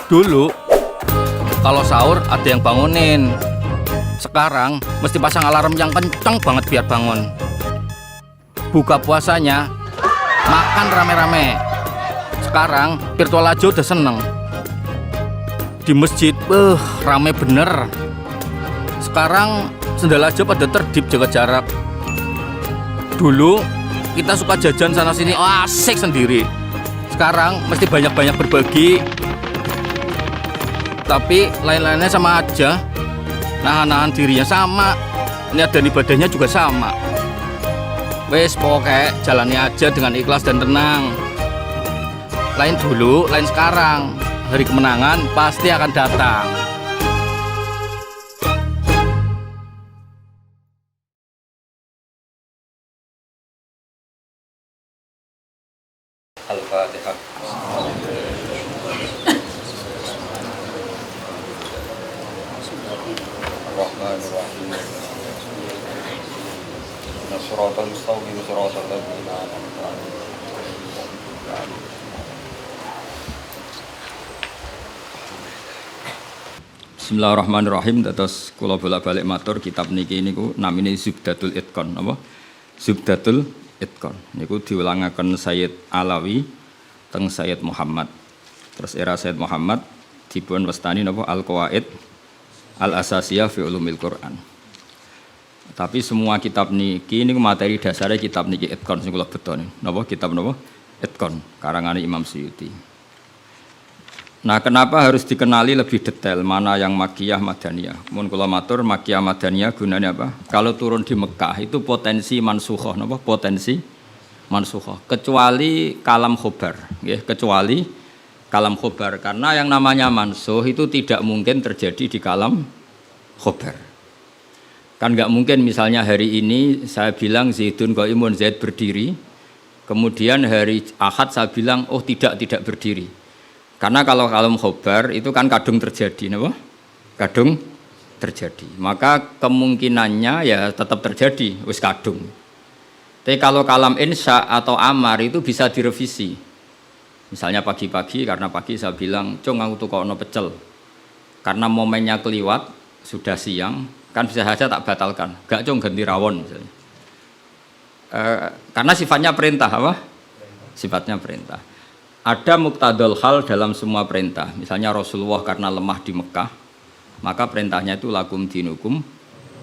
Dulu kalau sahur ada yang bangunin. Sekarang mesti pasang alarm yang kenceng banget biar bangun. Buka puasanya makan rame-rame. Sekarang virtual aja udah seneng. Di masjid, rame bener. Sekarang sendal aja pada terdip jaga jarak. Dulu kita suka jajan sana sini, asik sendiri. Sekarang mesti banyak-banyak berbagi. Tapi lain-lainnya sama aja. Nahan-nahan dirinya sama, niat dan ibadahnya juga sama. Wes pokoknya jalani aja dengan ikhlas dan tenang. Lain dulu, lain sekarang. Hari kemenangan pasti akan datang. Al-Fatihah. Ar-Rahmanir-Rahim. Shiratal mustaqim, shiratal ladzina an'amta 'alaihim. Bismillahirrahmanirrahim. Terus kula bolak-balik matur kitab niki niku namine Zubdatul Itqan, apa? Zubdatul Itqan. Niku diulangaken Sayyid Alawi teng Sayyid Muhammad. Terus era Sayyid Muhammad dipun wastani napa Al-Qawaid Al-Asasiyah fi Ulumil Quran. Tapi semua kitab niki niku materi dasare kitab niki Itqan sing kula betoni. Napa kitab napa? Itqan karangane Imam Suyuti. Nah, kenapa harus dikenali lebih detail mana yang Makkiyah Madaniyah? Mun kula matur Makkiyah Madaniyah gunanya apa? Kalau turun di Mekah itu potensi mansukhah napa? Potensi mansukhah. Kecuali kalam khobar, nggih, kecuali kalam khobar karena yang namanya mansuh itu tidak mungkin terjadi di kalam khobar. Kan nggak mungkin misalnya hari ini saya bilang Zaidun qaimun, Zaid berdiri. Kemudian hari Ahad saya bilang oh tidak berdiri. Karena kalau kalam khobar itu kan kadung terjadi, napa? Kadung terjadi. Maka kemungkinannya ya tetap terjadi, wis kadung. Tapi kalau kalam insya atau amar itu bisa direvisi. Misalnya pagi-pagi karena pagi saya bilang, "Cung aku tukokno pecel." Karena momennya keliwat, sudah siang, kan bisa saja tak batalkan. Gak cung ganti rawon misalnya. Karena sifatnya perintah apa? Sifatnya perintah. Ada muqtadul hal dalam semua perintah. Misalnya Rasulullah karena lemah di Mekah, maka perintahnya itu lakum dinukum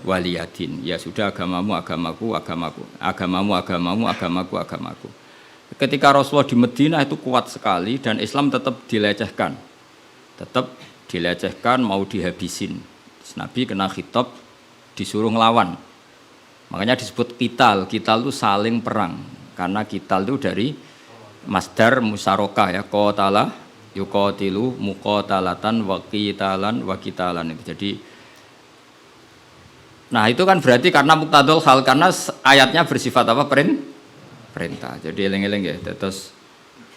waliyadin. Ya sudah agamamu agamaku, agamaku. Agamamu agamamu, agamaku agamaku. Ketika Rasulullah di Madinah itu kuat sekali dan Islam tetap dilecehkan. Tetap dilecehkan, mau dihabisin. Nabi kena khitab disuruh ngelawan. Makanya disebut qital. Qital itu saling perang. Karena qital itu dari masdar musyarakah ya, qatala yuqatilu muqatalatan wa qitalan wa qitalan itu. Jadi nah itu kan berarti karena muqtadul hal karena ayatnya bersifat apa? Perintah. Jadi eling-eling ya. Terus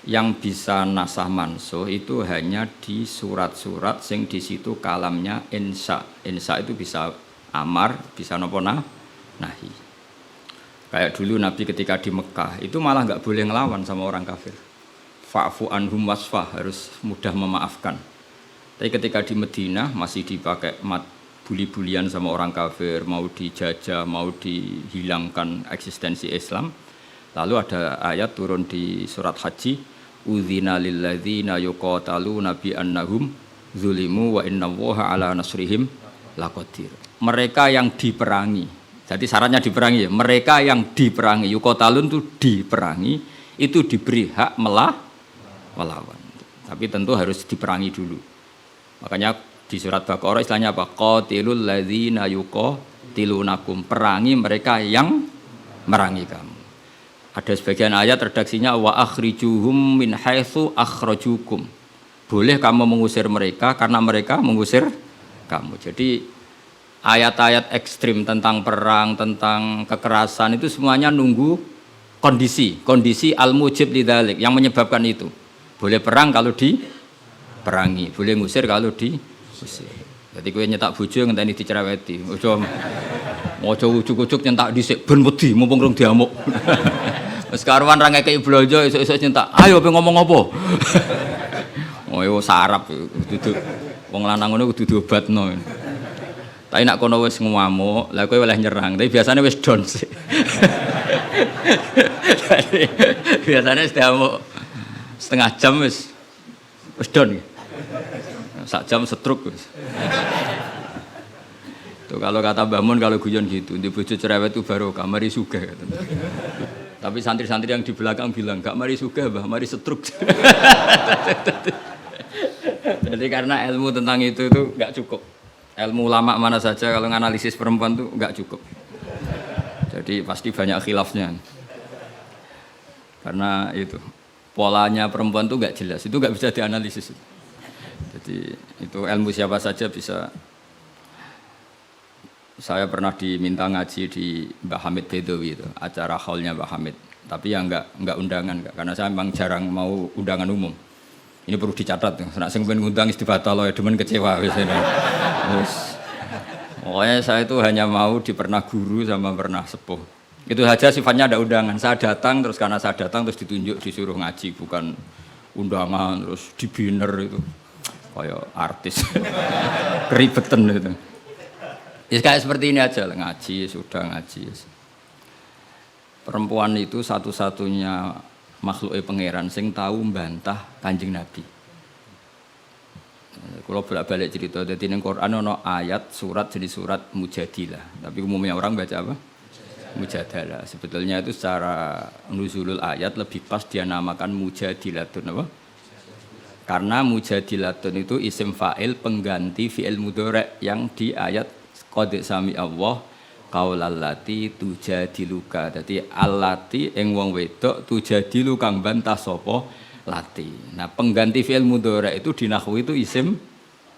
yang bisa nasah mansuh itu hanya di surat-surat sing di situ kalamnya insya. Insya itu bisa amar, bisa nopo nahi. Kayak dulu Nabi ketika di Mekah itu malah nggak boleh ngelawan sama orang kafir. Fa'fu anhum wasfah, harus mudah memaafkan. Tapi ketika di Madinah masih dipakai buli-bulian sama orang kafir, mau dijajah, mau dihilangkan eksistensi Islam. Lalu ada ayat turun di surat Haji, udzina lilladzina yuqataluna bi annahum zulimu wa innallaha ala nasrihim laqadir. Mereka yang diperangi. Jadi syaratnya diperangi ya. Mereka yang diperangi, yuqatalun itu diperangi, itu diberi hak melawan. Tapi tentu harus diperangi dulu. Makanya di surat Baqarah istilahnya apa? Qatilul ladzina yuqatilunakum. Perangi mereka yang merangi kamu. Ada sebagian ayat redaksinya wa akhrijuhum min haitsu akhrajukum. Boleh kamu mengusir mereka karena mereka mengusir kamu. Jadi ayat-ayat ekstrim tentang perang, tentang kekerasan itu semuanya nunggu kondisi al-mujib lidzalik yang menyebabkan itu. Boleh perang kalau diperangi, boleh ngusir kalau diusir. Jadi kowe nyetak bojo ngenteni dicereweti. Ojo ujuk-ujuk nyentak dhisik ben wedi mumpung rung diamuk. Wis karuan ra ngekeki blonjo esuk-esuk nyentak. Ayo pe ngomong apa? Oh yo sarap dudu wong lanang ngono kudu diobatno. Tapi nak kono wis ngamuk, lah kowe oleh nyerang, tapi biasanya wis down sih. Biasanya setiap setengah jam wis down. Sak jam stroke wis. Tuh kalau kata Mbah Mun kalau guyon gitu, di bojo cerewet itu baru mari sugih. Tapi santri-santri yang di belakang bilang, "Gak mari sugih, Mbah, mari stroke." Jadi karena ilmu tentang itu enggak cukup. Ilmu ulama mana saja kalau nganalisis perempuan tuh enggak cukup. Jadi pasti banyak khilafnya. Karena itu polanya perempuan tuh enggak jelas, itu enggak bisa dianalisis. Jadi itu ilmu siapa saja bisa. Saya pernah diminta ngaji di Mbah Hamid Bedowi itu, acara haulnya Mbah Hamid. Tapi ya enggak undangan, karena saya memang jarang mau undangan umum. Ini perlu dicatat, nek sing pengen ngundang istibatal ya demen kecewa wis. Pokoknya saya itu hanya mau pernah guru sama pernah sepuh. Itu saja sifatnya ada undangan. Saya datang terus karena saya datang terus ditunjuk disuruh ngaji, bukan undangan terus di banner itu. Kayak artis. Keribetan itu. Ya kayak seperti ini aja lah, ngaji sudah ngaji. Perempuan itu satu-satunya makhluk pangeran sing tahu membantah Kanjeng Nabi. Kalau bolak-balik cerita, jadi di Quran ada ayat surat jadi surat Mujadilah. Tapi umumnya orang baca apa? Mujadalah. Sebetulnya itu secara nuzulul ayat lebih pas dia namakan Mujadilatun apa? Karena Mujadilatun itu isim fa'il pengganti fi'il mudhari' yang di ayat qad sami Allah qaulal lati tujadiluka. Dadi allati ing wong wedok tujadilu kang bantah sapa lati. Nah, pengganti fi'il mudhari' itu di nahwu itu isim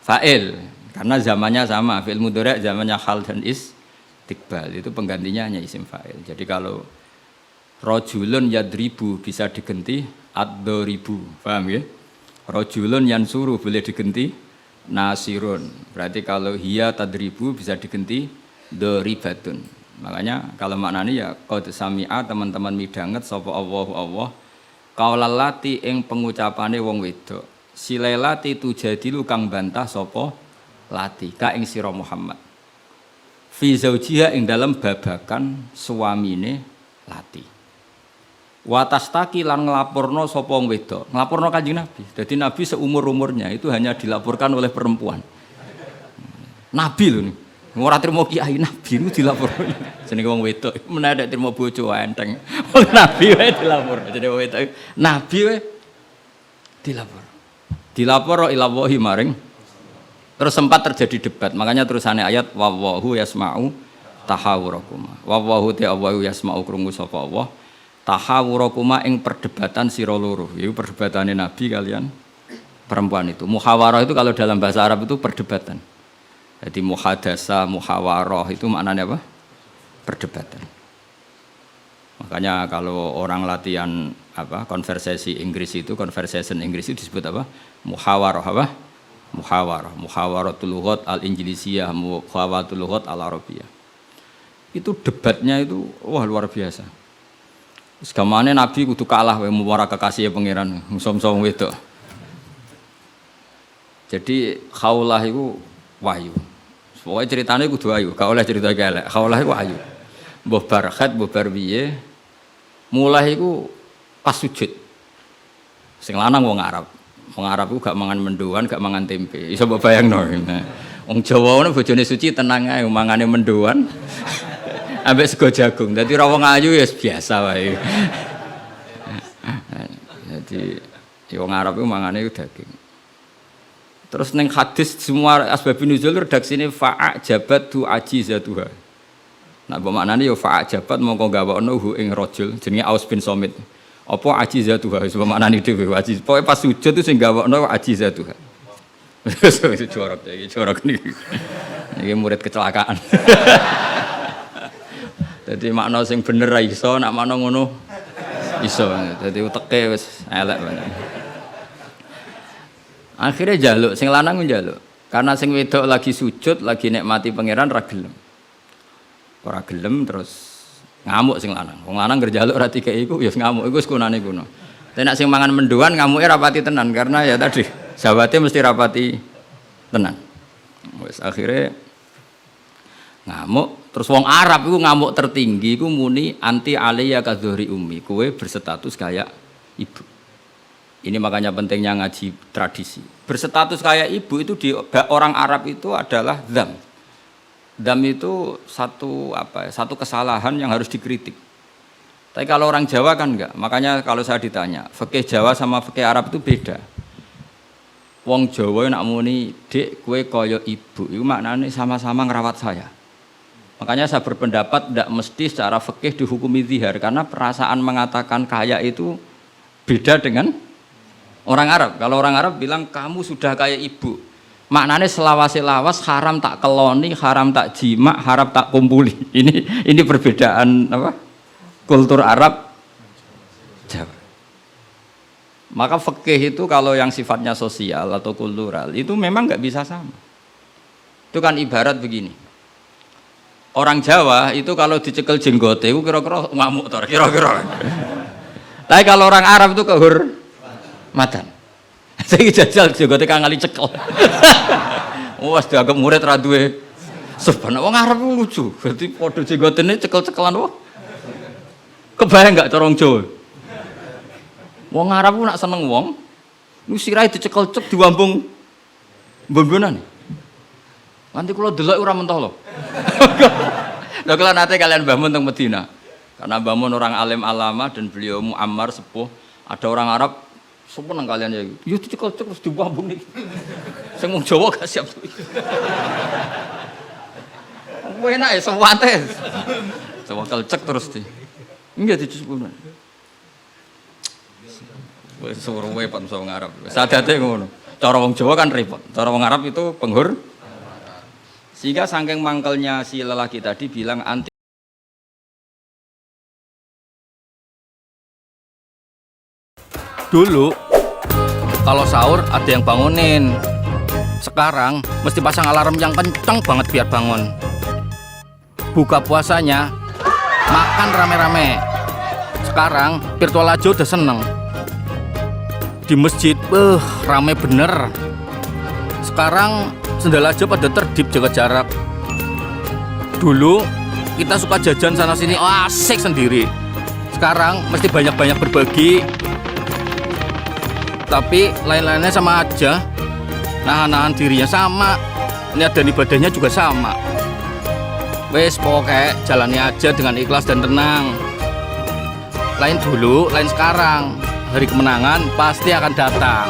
fa'il karena zamannya sama. Fi'il mudhari' zamannya hal dan istiqbal. Itu penggantinya hanya isim fa'il. Jadi kalau rajulun yadribu bisa diganti ad-daribu. Paham ya? Rajulun yansuru boleh diganti nasirun. Berarti kalau hiya tadribu bisa diganti doribatun. Makanya kalau maknanya ya qad sami'a teman-teman midanget sapa Allah qaulal lati ing pengucapane wong wedok silelati tujadilu kang bantah sapa lati ka ing sira Muhammad fi zaujiha ing dalam babakan suamine lati watastaki lan nglaporno sapa wong wedok nglaporno Kanjeng Nabi. Jadi Nabi seumur-umurnya itu hanya dilaporkan oleh perempuan. Nabi lho nih. Ora trimo kiai Nabi itu dilaporkan. Jenenge wong wedok menawa trimo bojo enteng. Wong Nabi wae dilapor. Jenenge wong wedok Nabi wae dilapor. Dilapor ila wahi maring. Terus sempat terjadi debat. Makanya terusannya ayat wallahu yasma'u tahawurakum. Wallahu ta'ala yasma'u krungu sapa Allah. Tahawurakuma ing perdebatan sira loro. Iku perdebatane Nabi kalian perempuan itu. Muhawarah itu kalau dalam bahasa Arab itu perdebatan. Jadi muhadasa, muhawarah itu maknanya apa? Perdebatan. Makanya kalau orang latihan apa? Konversasi Inggris itu, conversation Inggris itu disebut apa? Muhawarah apa? Muhawarah. Muhawaratul lughat al-Injlisiyah, muhawaratul lughat al-Arabiyah. Itu debatnya itu wah luar biasa. Segamane Nabi kudu kalah wae muwara kekasih pangeran musom-som wedok. Jadi khaulah itu wahyu. Pokoknya ceritanya kudu wahyu, gak oleh cerita kelek. Khaulah itu wahyu. Mbah Barkhat, mbah Barbiye mulai iku pas sujud. Sing lanang wong Arab. Wong Arab iku gak mangan mendoan, gak mangan tempe. Iso mbok bayangno. Wong Jawa ngono bojone suci tenang ae mangane mendoan. Ambek sego jagung. Dadi ra wong ayu ya biasa wae. Jadi wong Arab iku mangane daging. Terus neng hadis semua asbabun nuzul redaksine fa'ajabat tu ajizatuha. Nah, bermaknane yo fa'ajabat mongko gawakno hu ing rajul jenenge Aus bin Somit. Apa ajizatuha wis bermaknane dhewe ajiz. Pokoke pas sujud itu sing gawakno ajizatuha. Wis jorok iki jorok niki. Niki murid kecelakaan. Jadi makna sing bener ra iso, nak makna ngono iso. Dadi uteke wis elek banget. Akhirnya jaluk, sing lanang njaluk. Karena sing wedok lagi sujud, lagi nikmati pangeran ra gelem. Ora gelem terus ngamuk sing lanang. Wong lanang ngerjaluk ra dikeki iku ya ngamuk iku wis kunane kuno. Tapi nek sing mangan mendoan ngamuke ra pati tenan karena ya tadi Sahabatnya mesti rapati tenan. Wes akhirnya ngamuk. Terus wong Arab itu ngamuk tertinggi itu muni anti aliyya kadzuhri ummi. Kowe berstatus kayak ibu. Ini makanya pentingnya ngaji tradisi. Berstatus kayak ibu itu di orang Arab itu adalah dzam. Dzam itu satu kesalahan yang harus dikritik. Tapi kalau orang Jawa kan enggak. Makanya kalau saya ditanya, fikih Jawa sama fikih Arab itu beda. Wong Jawa nak muni, "Dek, kowe kaya ibu." Itu maknanya sama-sama ngerawat saya. Makanya saya berpendapat tidak mesti secara fikih dihukumi zihar karena perasaan mengatakan kaya itu beda dengan orang Arab. Kalau orang Arab bilang kamu sudah kayak ibu. Maknanya selawas-lawas haram tak keloni, haram tak jima, haram tak kumpuli. Ini perbedaan apa? Kultur Arab Jawa. Maka fikih itu kalau yang sifatnya sosial atau kultural itu memang nggak bisa sama. Itu kan ibarat begini. Orang Jawa itu kalau dicekel jenggote itu kira-kira ngamuk tor, kira-kira. Tapi kalau orang Arab itu kehormatan. Saya jajal jenggote kang ngali cekel. Wes dianggap murid ra duwe sopan. Wong Arab lucu. Berarti padha jenggotene cekel-cekelan wah. Kebayang enggak cara wong Jawa? Wong Arab ku nak seneng wong, nu sirahe dicekel-cek diwambung mbon-mbonan. Nanti kula delok ora mentah lho. Lha kula nate kalian Mbah Mun teng Medina. Karena Mbah Mun orang alim alama dan beliau muammar sepuh, ada orang Arab seneng kalian ya. Yo dicekel-cek terus diwambung niki. Sing wong Jawa gak siap. Kowe enak ya sewate. Sewakel cek terus di. Enggak dicekel. Wis suruh repot wong Arab. Sadate ngono. Cara wong Jawa kan repot. Cara wong Arab itu sehingga saking mangkelnya si lelaki tadi bilang anti. Dulu kalau sahur ada yang bangunin. Sekarang mesti pasang alarm yang kenceng banget biar bangun. Buka puasanya makan rame-rame. Sekarang virtual aja udah seneng. Di masjid, rame bener. Sekarang sendal aja pada terdip jaga jarak. Dulu kita suka jajan sana sini, asik sendiri. Sekarang mesti banyak-banyak berbagi. Tapi lain-lainnya sama aja. Nahan-nahan dirinya sama. Niat dan ibadahnya juga sama. Wes pokoknya jalani aja dengan ikhlas dan tenang. Lain dulu, lain sekarang. Hari kemenangan pasti akan datang.